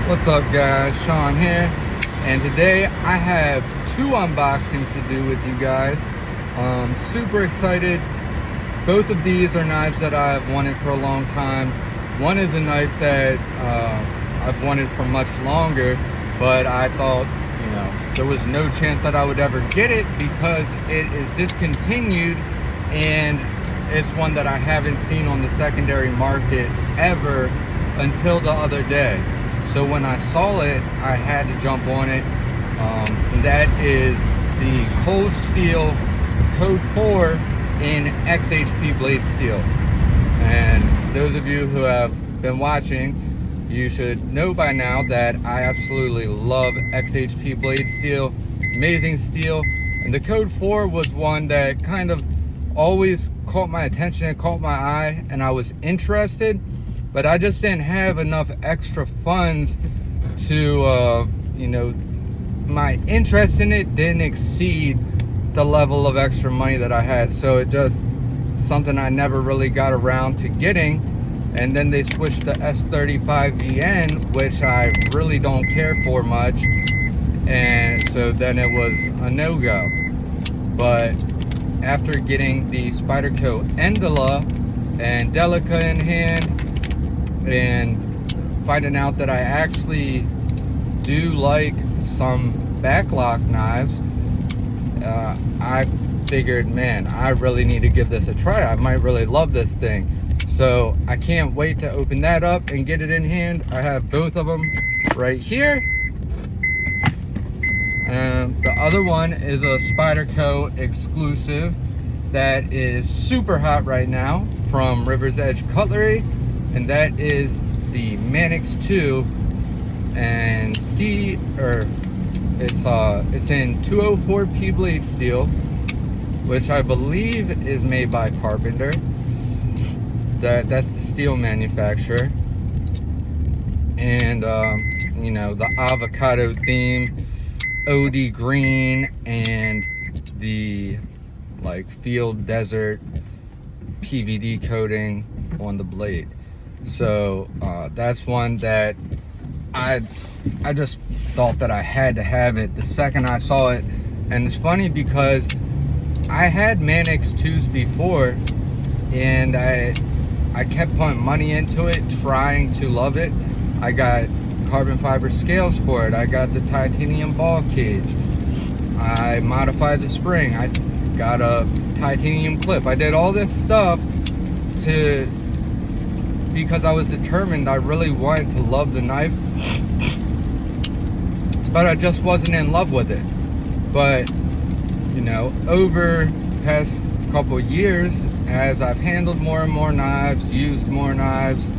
What's up guys, Sean here, and today I have two unboxings to do with you guys. Super excited. Both of these are knives that I've wanted for a long time. One is a knife that I've wanted for much longer, but I thought, you know, there was no chance that I would ever get it because it is discontinued, and it's one that I haven't seen on the secondary market ever until the other day. So when I saw it, I had to jump on it. And that is the Cold Steel Code 4 in XHP blade steel. And those of you who have been watching, you should know by now that I absolutely love XHP blade steel. Amazing steel. And the Code 4 was one that kind of always caught my attention and caught my eye, and I was interested. But I just didn't have enough extra funds to, you know, my interest in it didn't exceed the level of extra money that I had. So it just something I never really got around to getting. And then they switched to S35VN, which I really don't care for much. And so then it was a no-go. But after getting the SPYDERCO ENDELA and DELICA in hand, and finding out that I actually do like some backlock knives, I figured, man, I really need to give this a try. I might really love this thing. So I can't wait to open that up and get it in hand. I have both of them right here. And the other one is a SPYDERCO exclusive that is super hot right now from River's Edge Cutlery. And that is the MANIX 2, and it's in 204P blade steel, which I believe is made by Carpenter. That's the steel manufacturer. And you know, the avocado theme, OD green, and the like field desert PVD coating on the blade. So that's one that I just thought that I had to have it the second I saw it. And it's funny because I had MANIX 2s before, and I kept putting money into it, trying to love it. I got carbon fiber scales for it. I got the titanium ball cage. I modified the spring. I got a titanium clip. I did all this stuff because I was determined. I really wanted to love the knife, but I just wasn't in love with it. But you know, over the past couple years, as I've handled more and more knives, used more knives,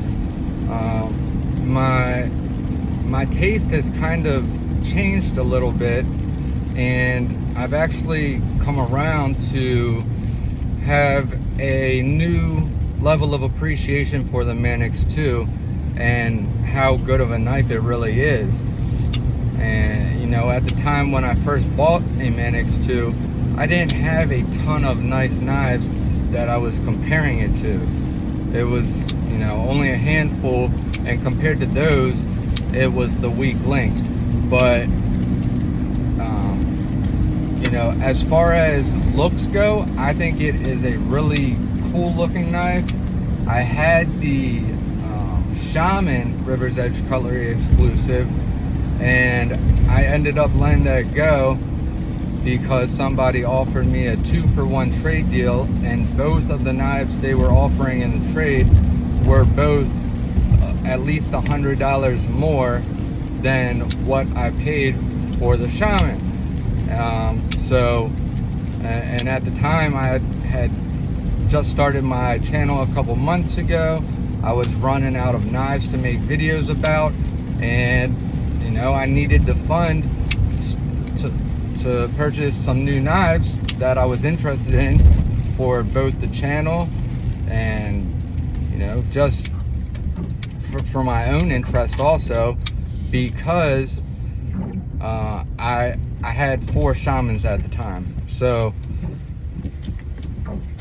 my taste has kind of changed a little bit, and I've actually come around to have a new level of appreciation for the MANIX 2 and how good of a knife it really is. And you know, at the time when I first bought a MANIX 2, I didn't have a ton of nice knives that I was comparing it to. It was, you know, only a handful, and compared to those, it was the weak link. But you know, as far as looks go, I think it is a really cool looking knife. I had the SHAMAN River's Edge Cutlery exclusive, and I ended up letting that go because somebody offered me a 2-for-1 trade deal, and both of the knives they were offering in the trade were both at least $100 more than what I paid for the SHAMAN. And at the time I had just started my channel a couple months ago. I was running out of knives to make videos about, and you know, I needed the fund to purchase some new knives that I was interested in for both the channel and, you know, just for my own interest also, because I had 4 Shamans at the time. So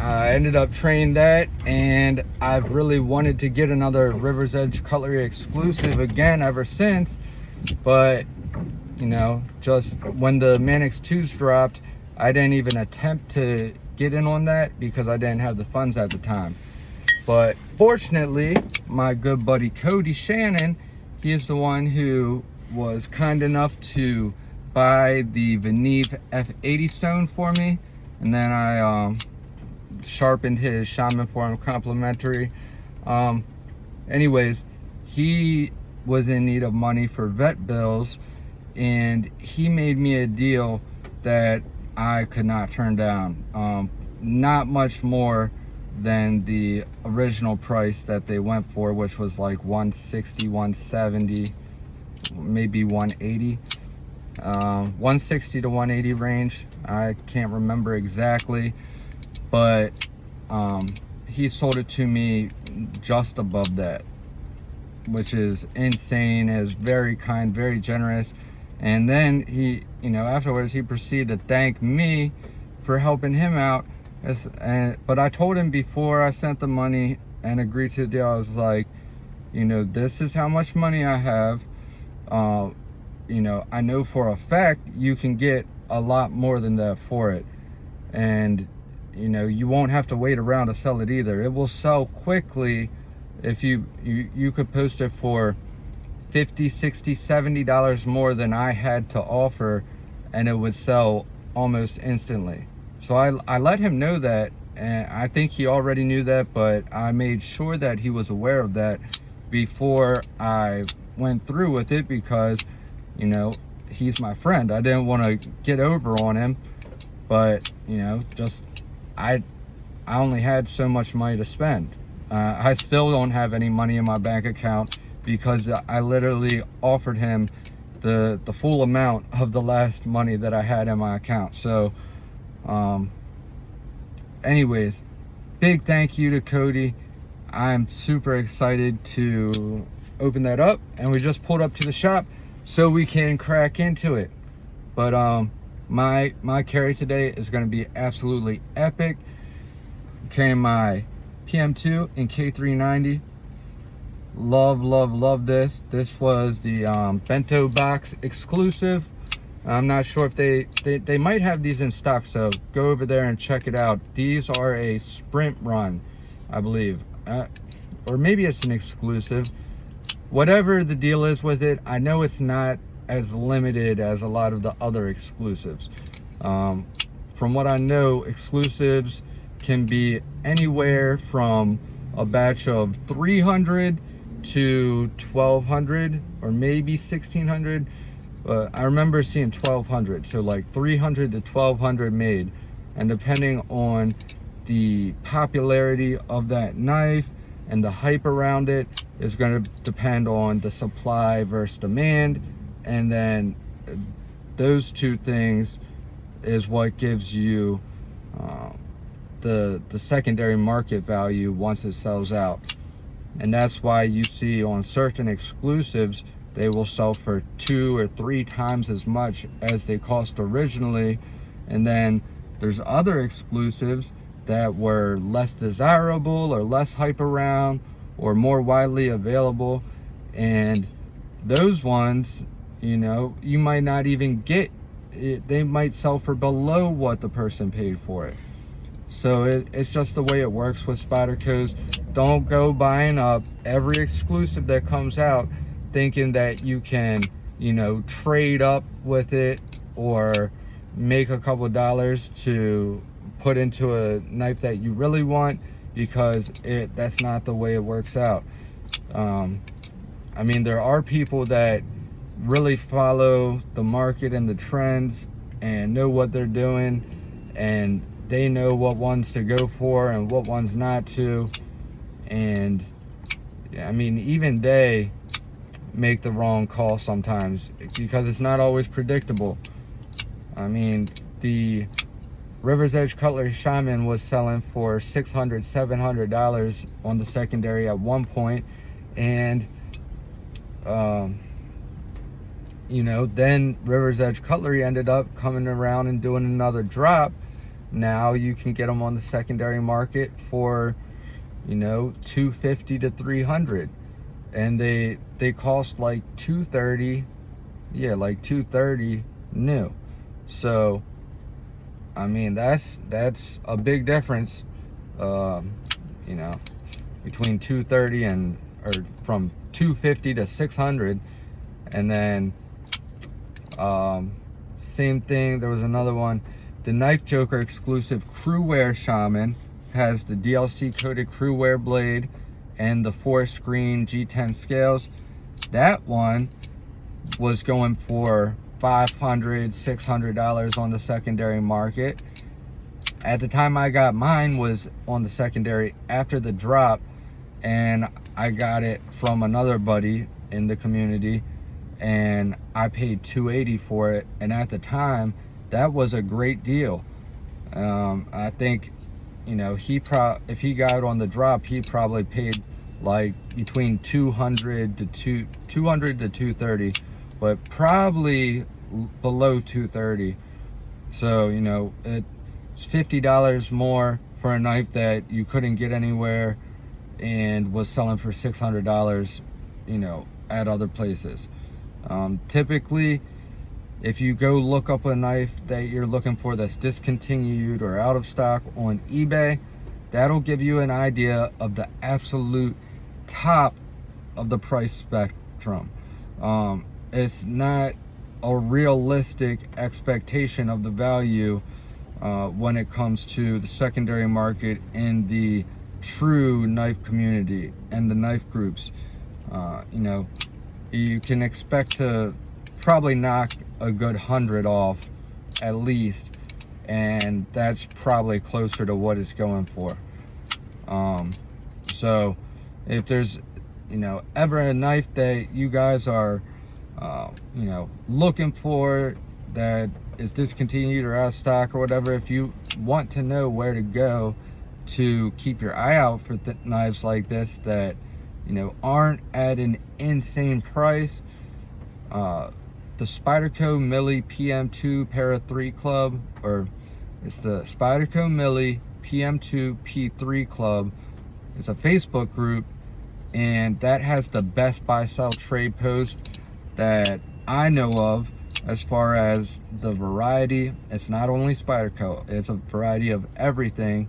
I ended up trading that, and I've really wanted to get another River's Edge Cutlery exclusive again ever since, but you know, just when the MANIX 2s dropped, I didn't even attempt to get in on that because I didn't have the funds at the time. But fortunately, my good buddy Cody Shannon, he is the one who was kind enough to buy the Veneve F80 stone for me, and then I sharpened his Shaman for him complimentary. Anyways, he was in need of money for vet bills, and he made me a deal that I could not turn down. Not much more than the original price that they went for, which was like 160, 170, maybe 180. 160 to 180 range. I can't remember exactly, but he sold it to me just above that, which is insane. Is very kind, very generous. And then he, you know, afterwards he proceeded to thank me for helping him out. But I told him before I sent the money and agreed to the deal, I was like, you know, this is how much money I have. You know, I know for a fact you can get a lot more than that for it. And, you know, you won't have to wait around to sell it either. It will sell quickly if you could post it for $50, $60, $70 more than I had to offer, and it would sell almost instantly. So I let him know that, and I think he already knew that, but I made sure that he was aware of that before I went through with it, because, you know, he's my friend. I didn't want to get over on him, but, you know, just I only had so much money to spend. I still don't have any money in my bank account because I literally offered him the full amount of the last money that I had in my account. So anyways, big thank you to Cody. I'm super excited to open that up, and we just pulled up to the shop so we can crack into it. But my carry today is going to be absolutely epic. I'm carrying my PM2 in K390. Love this. This was the bento box exclusive. I'm not sure if they might have these in stock, so go over there and check it out. These are a sprint run, I believe, or maybe it's an exclusive. Whatever the deal is with it, I know it's not as limited as a lot of the other exclusives. From what I know, exclusives can be anywhere from a batch of 300 to 1200 or maybe 1600. I remember seeing 1200, so like 300 to 1200 made, and depending on the popularity of that knife and the hype around it is going to depend on the supply versus demand, and then those two things is what gives you the secondary market value once it sells out. And that's why you see on certain exclusives they will sell for 2 or 3 times as much as they cost originally. And then there's other exclusives that were less desirable or less hype around or more widely available, and those ones, you know, you might not even get it. They might sell for below what the person paid for it. So it's just the way it works with Spydercos. Don't go buying up every exclusive that comes out thinking that you can, you know, trade up with it or make a couple dollars to put into a knife that you really want, because that's not the way it works out. I mean, there are people that really follow the market and the trends and know what they're doing, and they know what ones to go for and what ones not to. And I mean, even they make the wrong call sometimes because it's not always predictable. I mean, the River's Edge Cutlery Shaman was selling for $600, $700 on the secondary at one point, and you know, then River's Edge Cutlery ended up coming around and doing another drop. now you can get them on the secondary market for, you know, $250 to $300, and they cost like $230. Yeah, like $230 new. So I mean, that's a big difference, you know, between $230 and, or from $250 to $600. And then same thing, there was another one, the Knife Joker exclusive Crewwear Shaman has the DLC coated Crewwear blade and the 4-screen G10 scales. That one was going for $500, $600 on the secondary market. At the time I got mine was on the secondary after the drop, and I got it from another buddy in the community, and I paid $280 for it, and at the time that was a great deal. I think, you know, if he got it on the drop, he probably paid like between $200 to $230, but probably below $230. So, you know, it's $50 more for a knife that you couldn't get anywhere and was selling for $600, you know, at other places. Typically, if you go look up a knife that you're looking for that's discontinued or out of stock on eBay, that'll give you an idea of the absolute top of the price spectrum. It's not a realistic expectation of the value when it comes to the secondary market in the true knife community and the knife groups. You know, you can expect to probably knock a good 100 off at least, and that's probably closer to what it's going for. So if there's, you know, ever a knife that you guys are you know, looking for that is discontinued or out of stock or whatever, if you want to know where to go to keep your eye out for knives like this that, you know, aren't at an insane price, the SPYDERCO MILLIE PM2 Para 3 Club, or it's the SPYDERCO MILLIE PM2 P3 Club. It's a Facebook group, and that has the best buy sell trade post that I know of as far as the variety. It's not only SPYDERCO, it's a variety of everything.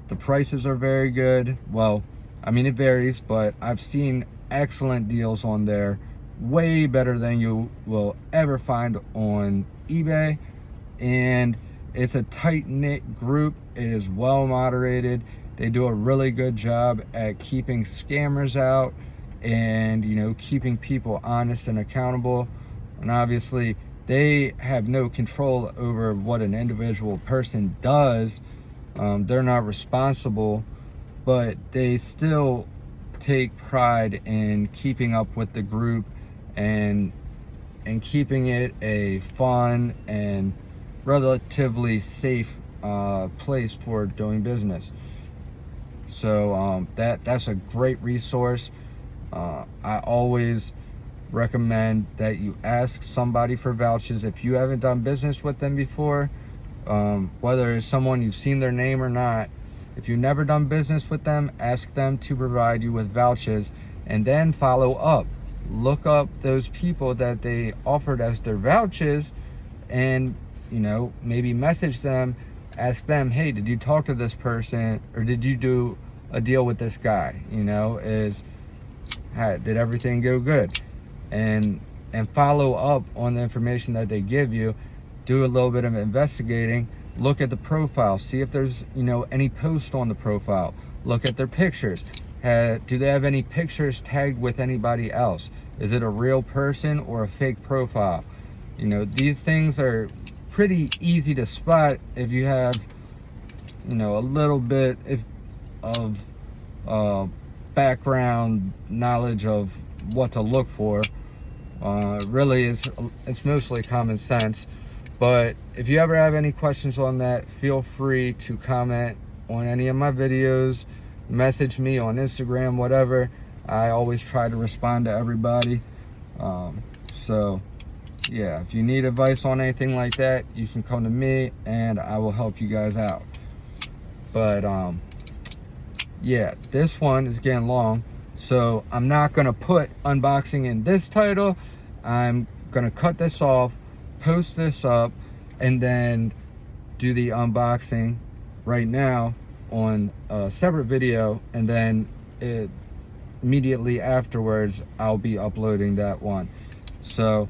The prices are very good. Well, I mean, it varies, but I've seen excellent deals on there, way better than you will ever find on eBay. And it's a tight-knit group. It is well moderated. They do a really good job at keeping scammers out and, you know, keeping people honest and accountable. And obviously they have no control over what an individual person does. They're not responsible, but they still take pride in keeping up with the group and keeping it a fun and relatively safe place for doing business. So that's a great resource. I always recommend that you ask somebody for vouchers if you haven't done business with them before, whether it's someone you've seen their name or not. If you've never done business with them, ask them to provide you with vouchers, and then follow up. Look up those people that they offered as their vouchers, and, you know, maybe message them, ask them, hey, did you talk to this person, or did you do a deal with this guy? You know, did everything go good? And follow up on the information that they give you. Do a little bit of investigating. Look at the profile, see if there's, you know, any post on the profile. Look at their pictures. Do they have any pictures tagged with anybody else? Is it a real person or a fake profile? You know, these things are pretty easy to spot if you have, you know, a little bit of background knowledge of what to look for. Really, it's mostly common sense. But if you ever have any questions on that, feel free to comment on any of my videos, message me on Instagram, whatever. I always try to respond to everybody. So yeah, if you need advice on anything like that, you can come to me and I will help you guys out. But yeah, this one is getting long, so I'm not gonna put unboxing in this title. I'm gonna cut this off, post this up, and then do the unboxing right now on a separate video, and then immediately afterwards I'll be uploading that one. So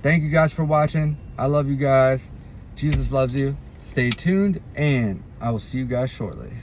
thank you guys for watching. I love you guys. Jesus loves you. Stay tuned, and I will see you guys shortly.